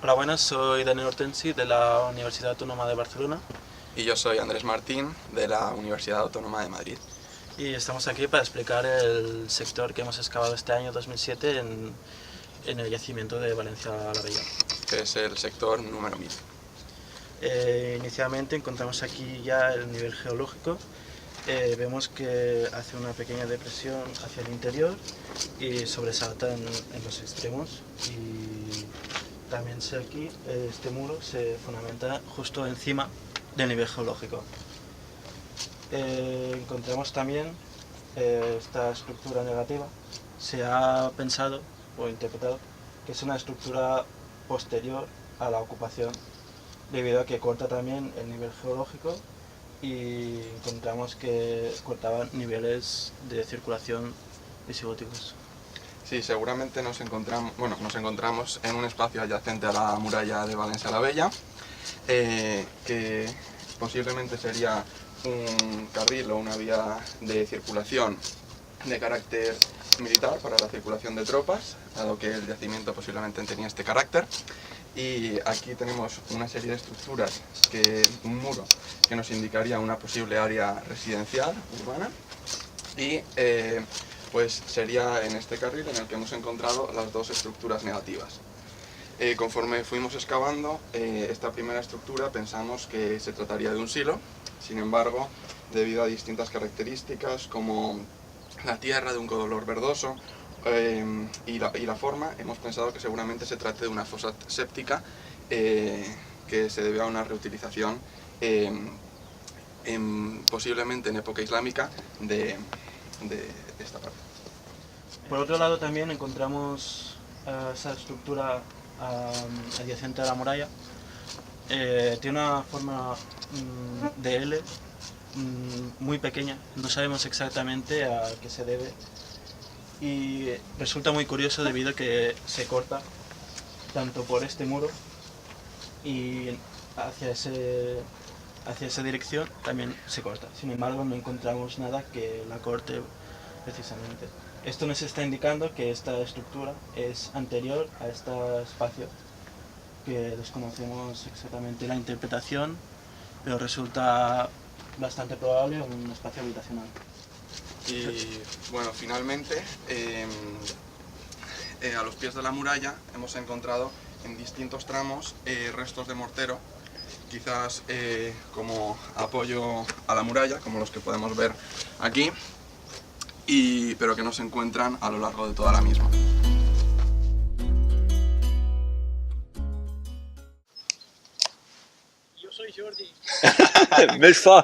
Hola, buenas, soy Daniel Hortensi de la Universidad Autónoma de Barcelona Y yo soy Andrés Martín de la Universidad Autónoma de Madrid. y estamos aquí para explicar el sector que hemos excavado este año 2007 en el yacimiento de Valencia la Bella. Que es el sector número 1000. Inicialmente encontramos aquí ya el nivel geológico. Vemos que hace una pequeña depresión hacia el interior y sobresalta en los extremos, y también aquí este muro se fundamenta justo encima del nivel geológico. Encontramos también esta estructura negativa. Se ha pensado o interpretado que es una estructura posterior a la ocupación, debido a que corta también el nivel geológico y encontramos que cortaba niveles de circulación visigóticos. Sí, seguramente nos encontramos en un espacio adyacente a la muralla de Valencia la Bella, que posiblemente sería un carril o una vía de circulación de carácter militar para la circulación de tropas, dado que el yacimiento posiblemente tenía este carácter. Y aquí tenemos una serie de estructuras, un muro que nos indicaría una posible área residencial urbana, y pues sería en este carril en el que hemos encontrado las dos estructuras negativas. Conforme fuimos excavando esta primera estructura, pensamos que se trataría de un silo. Sin embargo, debido a distintas características como la tierra de un color verdoso y la forma, hemos pensado que seguramente se trate de una fosa séptica que se debe a una reutilización posiblemente en época islámica de esta parte. Por otro lado también encontramos esa estructura adyacente a la muralla. Tiene una forma de L muy pequeña, no sabemos exactamente a qué se debe, y resulta muy curioso debido a que se corta tanto por este muro y hacia esa dirección también se corta. Sin embargo, no encontramos nada que la corte precisamente. Esto nos está indicando que esta estructura es anterior a este espacio, que desconocemos exactamente la interpretación, pero resulta bastante probable un espacio habitacional. Y bueno, finalmente, a los pies de la muralla hemos encontrado en distintos tramos restos de mortero, quizás como apoyo a la muralla, como los que podemos ver aquí, pero que no se encuentran a lo largo de toda la misma. Yo soy Jordi. Més fort.